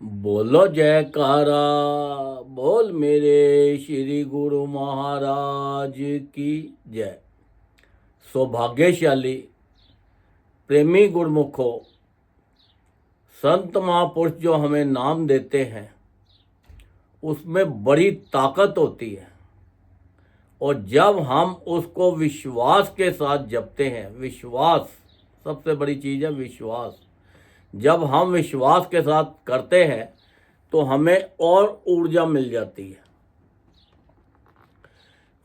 बोलो जयकारा, बोल मेरे श्री गुरु महाराज की जय। सौभाग्यशाली प्रेमी गुरमुखों, संत महापुरुष जो हमें नाम देते हैं उसमें बड़ी ताकत होती है। और जब हम उसको विश्वास के साथ जपते हैं, विश्वास सबसे बड़ी चीज़ है, विश्वास। जब हम विश्वास के साथ करते हैं तो हमें और ऊर्जा मिल जाती है,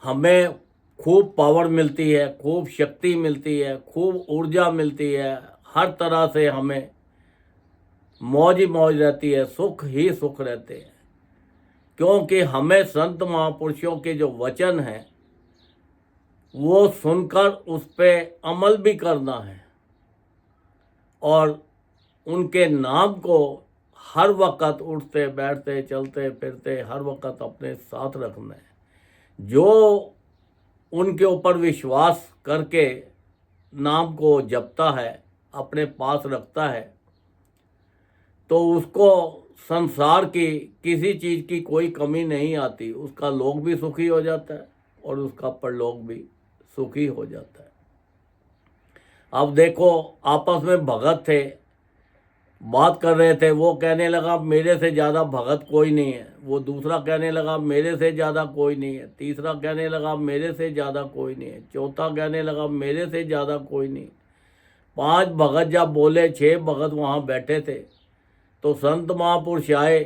हमें खूब पावर मिलती है, खूब शक्ति मिलती है, खूब ऊर्जा मिलती है। हर तरह से हमें मौज ही मौज रहती है, सुख ही सुख रहते हैं। क्योंकि हमें संत महापुरुषों के जो वचन हैं वो सुनकर उस पर अमल भी करना है और उनके नाम को हर वक्त उठते बैठते चलते फिरते हर वक्त अपने साथ रखना है। जो उनके ऊपर विश्वास करके नाम को जपता है, अपने पास रखता है, तो उसको संसार की किसी चीज़ की कोई कमी नहीं आती। उसका लोक भी सुखी हो जाता है और उसका परलोक भी सुखी हो जाता है। अब देखो, आपस में भगत थे, बात कर रहे थे। वो कहने लगा मेरे से ज़्यादा भगत कोई नहीं है, वो दूसरा कहने लगा मेरे से ज़्यादा कोई नहीं है, तीसरा कहने लगा मेरे से ज़्यादा कोई नहीं है, चौथा कहने लगा मेरे से ज़्यादा कोई नहीं। 5 भगत जब बोले, 6 भगत वहाँ बैठे थे, तो संत महापुरुष आए।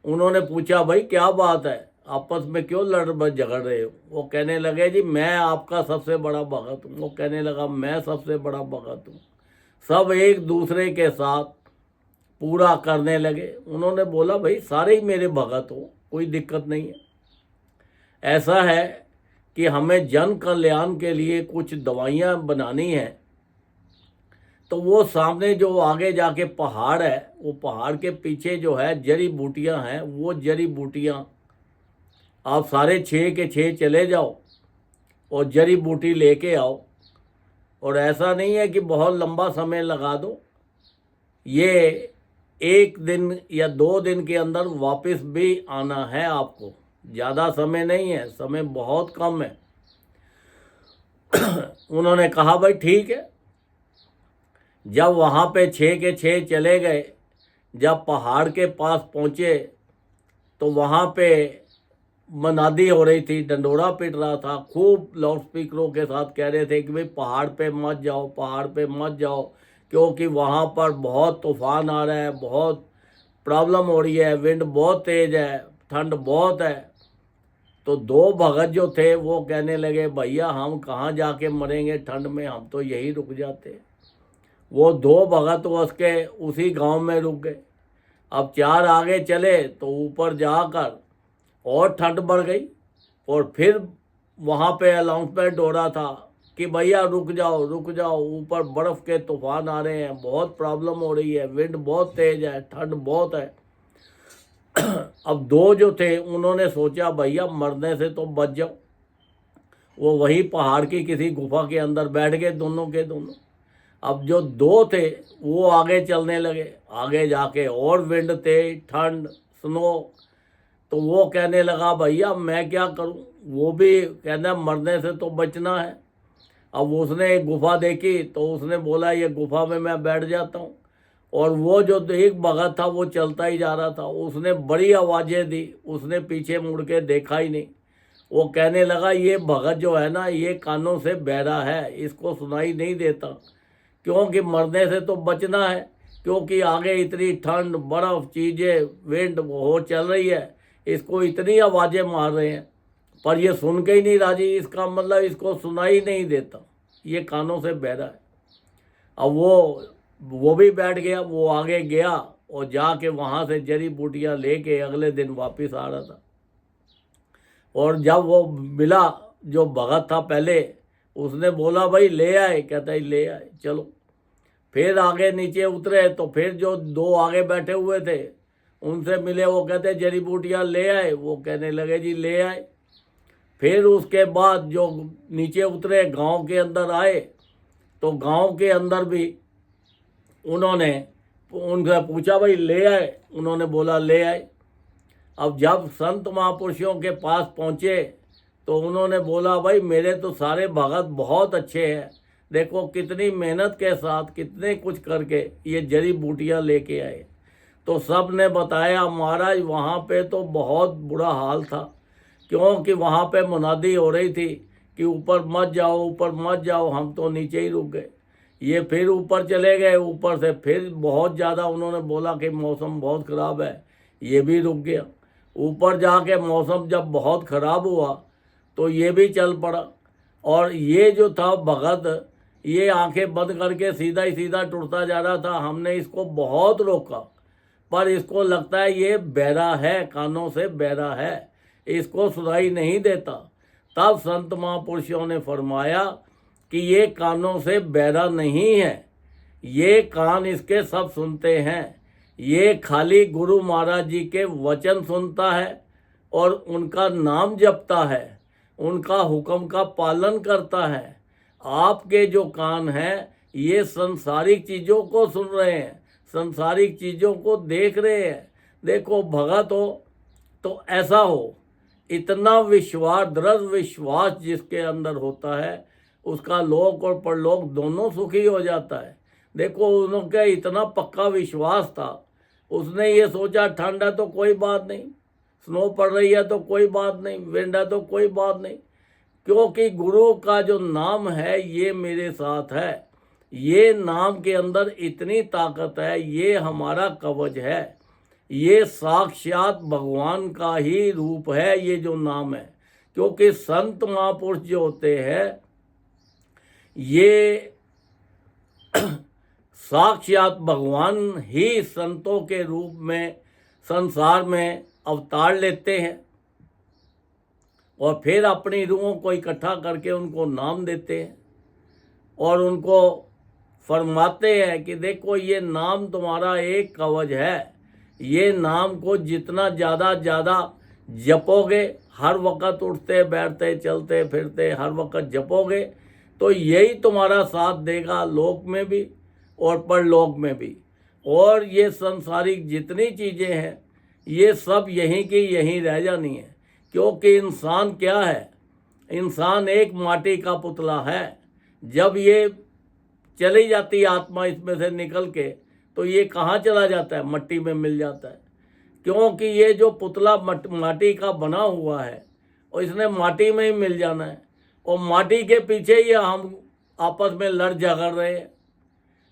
उन्होंने पूछा भाई क्या बात है, आपस में क्यों लड़ झगड़ रहे हो? वो कहने लगे जी मैं आपका सबसे बड़ा भगत हूँ। वो कहने लगा मैं सबसे बड़ा भगत हूँ। सब एक दूसरे के साथ पूरा करने लगे। उन्होंने बोला भाई सारे ही मेरे भगत हो, कोई दिक्कत नहीं है। ऐसा है कि हमें जन कल्याण के लिए कुछ दवाइयाँ बनानी हैं, तो वो सामने जो आगे जाके पहाड़ है, वो पहाड़ के पीछे जो है जड़ी बूटियाँ हैं, वो जड़ी बूटियाँ आप सारे 6 के 6 चले जाओ और जड़ी बूटी लेके आओ। और ऐसा नहीं है कि बहुत लंबा समय लगा दो, ये 1 दिन या 2 दिन के अंदर वापस भी आना है आपको। ज़्यादा समय नहीं है, समय बहुत कम है। उन्होंने कहा भाई ठीक है। जब वहाँ पे 6 के 6 चले गए, जब पहाड़ के पास पहुँचे तो वहाँ पे मनादी हो रही थी, डंडोरा पिट रहा था, खूब लाउड स्पीकरों के साथ कह रहे थे कि भाई पहाड़ पे मत जाओ, पहाड़ पे मत जाओ, क्योंकि वहाँ पर बहुत तूफान आ रहा है, बहुत प्रॉब्लम हो रही है, विंड बहुत तेज़ है, ठंड बहुत है। तो 2 भगत जो थे वो कहने लगे भैया हम कहाँ जाके मरेंगे ठंड में, हम तो यही रुक जाते। वो 2 भगत उसके उसी गांव में रुक गए। अब 4 आगे चले तो ऊपर जाकर और ठंड बढ़ गई और फिर वहाँ पे अनाउंसमेंट हो रहा था कि भैया रुक जाओ रुक जाओ, ऊपर बर्फ़ के तूफान आ रहे हैं, बहुत प्रॉब्लम हो रही है, विंड बहुत तेज़ है, ठंड बहुत है। अब 2 जो थे उन्होंने सोचा भैया मरने से तो बच जाओ। वो वही पहाड़ की किसी गुफा के अंदर बैठ गए, दोनों के दोनों। अब जो 2 थे वो आगे चलने लगे, आगे जाके और विंड तेज, ठंड, स्नो। तो वो कहने लगा भैया मैं क्या करूं, वो भी कहना मरने से तो बचना है। अब उसने एक गुफा देखी तो उसने बोला ये गुफा में मैं बैठ जाता हूं। और वो जो एक भगत था वो चलता ही जा रहा था, उसने बड़ी आवाज़ें दी, उसने पीछे मुड़ के देखा ही नहीं। वो कहने लगा ये भगत जो है ना ये कानों से बहरा है, इसको सुनाई नहीं देता, क्योंकि मरने से तो बचना है, क्योंकि आगे इतनी ठंड, बर्फ़, चीज़ें, विंड हो चल रही है, इसको इतनी आवाज़ें मार रहे हैं पर ये सुन के ही नहीं राजी। इसका मतलब इसको सुनाई नहीं देता, ये कानों से बहरा है। अब वो भी बैठ गया, वो आगे गया और जाके वहाँ से जड़ी बूटियाँ लेके अगले दिन वापस आ रहा था। और जब वो मिला जो भगत था पहले, उसने बोला भाई ले आए, कहता है ले आए, चलो। फिर आगे नीचे उतरे तो फिर जो 2 आगे बैठे हुए थे उनसे मिले, वो कहते जड़ी बूटियाँ ले आए, वो कहने लगे जी ले आए। फिर उसके बाद जो नीचे उतरे गांव के अंदर आए तो गांव के अंदर भी उन्होंने उनसे पूछा भाई ले आए, उन्होंने बोला ले आए। अब जब संत महापुरुषों के पास पहुँचे तो उन्होंने बोला भाई मेरे तो सारे भगत बहुत अच्छे हैं, देखो कितनी मेहनत के साथ कितने कुछ करके ये जड़ी बूटियाँ लेके आए। तो सब ने बताया महाराज वहाँ पे तो बहुत बुरा हाल था, क्योंकि वहाँ पे मुनादी हो रही थी कि ऊपर मत जाओ, ऊपर मत जाओ। हम तो नीचे ही रुक गए। ये फिर ऊपर चले गए, ऊपर से फिर बहुत ज़्यादा उन्होंने बोला कि मौसम बहुत ख़राब है, ये भी रुक गया। ऊपर जाके मौसम जब बहुत ख़राब हुआ तो ये भी चल पड़ा। और ये जो था भगत, ये आंखें बंद करके सीधा ही सीधा टुरता जा रहा था। हमने इसको बहुत रोका, पर इसको लगता है ये बहरा है, कानों से बहरा है, इसको सुनाई नहीं देता। तब संत महापुरुषों ने फरमाया कि ये कानों से बहरा नहीं है, ये कान इसके सब सुनते हैं, ये खाली गुरु महाराज जी के वचन सुनता है और उनका नाम जपता है, उनका हुक्म का पालन करता है। आपके जो कान हैं ये संसारिक चीज़ों को सुन रहे हैं, संसारिक चीज़ों को देख रहे हैं। देखो भगत हो तो ऐसा हो, इतना विश्वास, दृढ़ विश्वास जिसके अंदर होता है उसका लोक और परलोक दोनों सुखी हो जाता है। देखो उनका इतना पक्का विश्वास था, उसने ये सोचा ठंड है तो कोई बात नहीं, स्नो पड़ रही है तो कोई बात नहीं, विंड है तो कोई बात नहीं, क्योंकि गुरु का जो नाम है ये मेरे साथ है। ये नाम के अंदर इतनी ताकत है, ये हमारा कवच है, ये साक्षात भगवान का ही रूप है ये जो नाम है। क्योंकि संत महापुरुष जो होते हैं ये साक्षात भगवान ही संतों के रूप में संसार में अवतार लेते हैं और फिर अपनी रूहों को इकट्ठा करके उनको नाम देते हैं और उनको फरमाते हैं कि देखो ये नाम तुम्हारा एक कवच है, ये नाम को जितना ज़्यादा जपोगे, हर वक्त उठते बैठते चलते फिरते हर वक्त जपोगे तो यही तुम्हारा साथ देगा, लोक में भी और परलोक में भी। और ये संसारिक जितनी चीज़ें हैं ये सब यहीं की यहीं रह जानी है। क्योंकि इंसान क्या है, इंसान एक माटी का पुतला है। जब ये चली जाती है आत्मा इसमें से निकल के तो ये कहाँ चला जाता है, मट्टी में मिल जाता है। क्योंकि ये जो पुतला माटी का बना हुआ है और इसने माटी में ही मिल जाना है और माटी के पीछे ही हम आपस में लड़ झगड़ रहे हैं।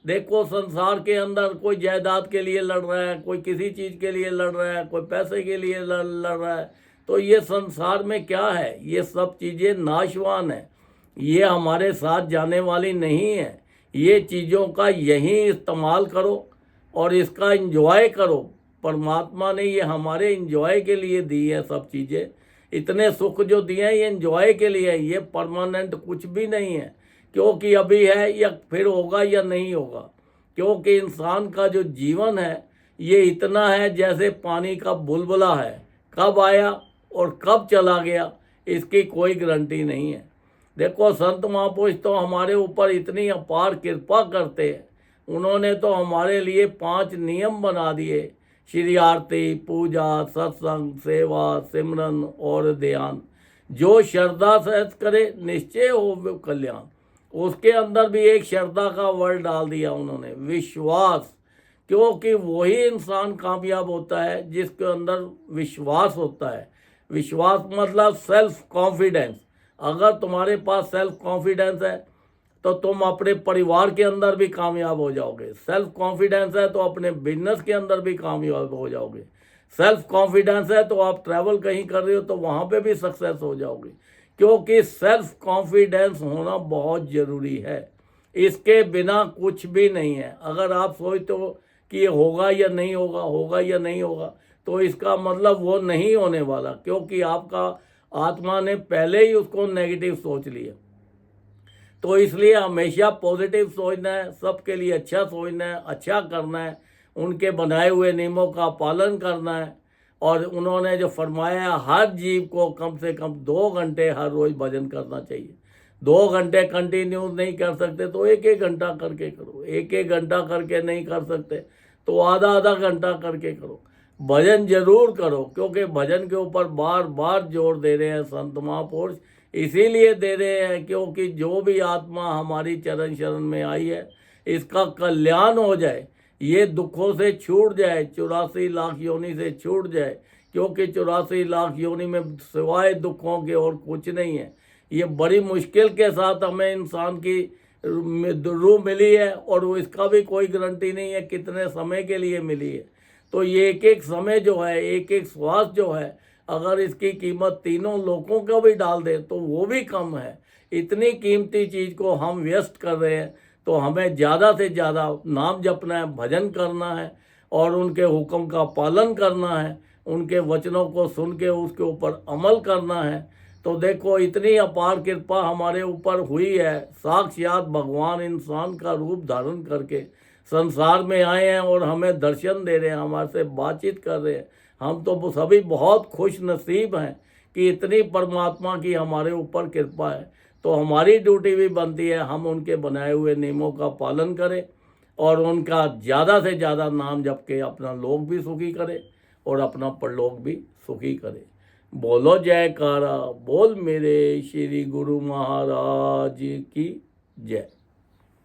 देखो संसार के अंदर कोई जायदाद के लिए लड़ रहा है, कोई किसी चीज़ के लिए लड़ रहा है, कोई पैसे के लिए लड़ रहा है। तो ये संसार में क्या है, ये सब चीज़ें नाशवान है, ये हमारे साथ जाने वाली नहीं है। ये चीज़ों का यहीं इस्तेमाल करो और इसका एंजॉय करो। परमात्मा ने ये हमारे एंजॉय के लिए दी है सब चीज़ें। इतने सुख जो दिए हैं ये एंजॉय के लिए है, ये परमानेंट कुछ भी नहीं है। क्योंकि अभी है या फिर होगा या नहीं होगा। क्योंकि इंसान का जो जीवन है ये इतना है जैसे पानी का बुलबुला है, कब आया और कब चला गया इसकी कोई गारंटी नहीं है। देखो संत महापुरुष तो हमारे ऊपर इतनी अपार कृपा करते हैं, उन्होंने तो हमारे लिए 5 नियम बना दिए, श्री आरती, पूजा, सत्संग, सेवा, सिमरन और ध्यान। जो श्रद्धा से करे निश्चय हो कल्याण। उसके अंदर भी एक श्रद्धा का वर्ड डाल दिया उन्होंने, विश्वास। क्योंकि वही इंसान कामयाब होता है जिसके अंदर विश्वास होता है। विश्वास मतलब सेल्फ कॉन्फिडेंस। अगर तुम्हारे पास सेल्फ कॉन्फिडेंस है तो तुम अपने परिवार के अंदर भी कामयाब हो जाओगे। सेल्फ कॉन्फिडेंस है तो अपने बिजनेस के अंदर भी कामयाब हो जाओगे। सेल्फ कॉन्फिडेंस है तो आप ट्रैवल कहीं कर रहे हो तो वहाँ पे भी सक्सेस हो जाओगे। क्योंकि सेल्फ कॉन्फिडेंस होना बहुत ज़रूरी है, इसके बिना कुछ भी नहीं है। अगर आप सोचते हो कि ये होगा या नहीं होगा, होगा या नहीं होगा, तो इसका मतलब वो नहीं होने वाला, क्योंकि आपका आत्मा ने पहले ही उसको नेगेटिव सोच लिया। तो इसलिए हमेशा पॉजिटिव सोचना है, सबके लिए अच्छा सोचना है, अच्छा करना है, उनके बनाए हुए नियमों का पालन करना है। और उन्होंने जो फरमाया हर जीव को कम से कम 2 घंटे हर रोज़ भजन करना चाहिए। 2 घंटे कंटिन्यू नहीं कर सकते तो 1-1 घंटा करके करो, 1-1 घंटा करके नहीं कर सकते तो आधा आधा घंटा करके करो। भजन जरूर करो, क्योंकि भजन के ऊपर बार बार जोर दे रहे हैं संत महापुरुष। इसीलिए दे रहे हैं क्योंकि जो भी आत्मा हमारी चरण शरण में आई है, इसका कल्याण हो जाए, ये दुखों से छूट जाए, 84 लाख योनि से छूट जाए। क्योंकि 84 लाख योनि में सिवाय दुखों के और कुछ नहीं है। ये बड़ी मुश्किल के साथ हमें इंसान की रूह मिली है, और वो इसका भी कोई गारंटी नहीं है कितने समय के लिए मिली है। तो ये एक एक समय जो है, एक एक श्वास जो है, अगर इसकी कीमत तीनों लोगों को भी डाल दे तो वो भी कम है। इतनी कीमती चीज़ को हम व्यस्त कर रहे हैं, तो हमें ज़्यादा से ज़्यादा नाम जपना है, भजन करना है, और उनके हुक्म का पालन करना है, उनके वचनों को सुन के उसके ऊपर अमल करना है। तो देखो, इतनी अपार कृपा हमारे ऊपर हुई है। साक्षात भगवान इंसान का रूप धारण करके संसार में आए हैं और हमें दर्शन दे रहे हैं, हमारे से बातचीत कर रहे हैं। हम तो सभी बहुत खुश नसीब हैं कि इतनी परमात्मा की हमारे ऊपर कृपा है। तो हमारी ड्यूटी भी बनती है, हम उनके बनाए हुए नियमों का पालन करें और उनका ज़्यादा से ज़्यादा नाम जप के अपना लोक भी सुखी करें और अपना परलोक भी सुखी करें। बोलो जयकारा, बोल मेरे श्री गुरु महाराज की जय।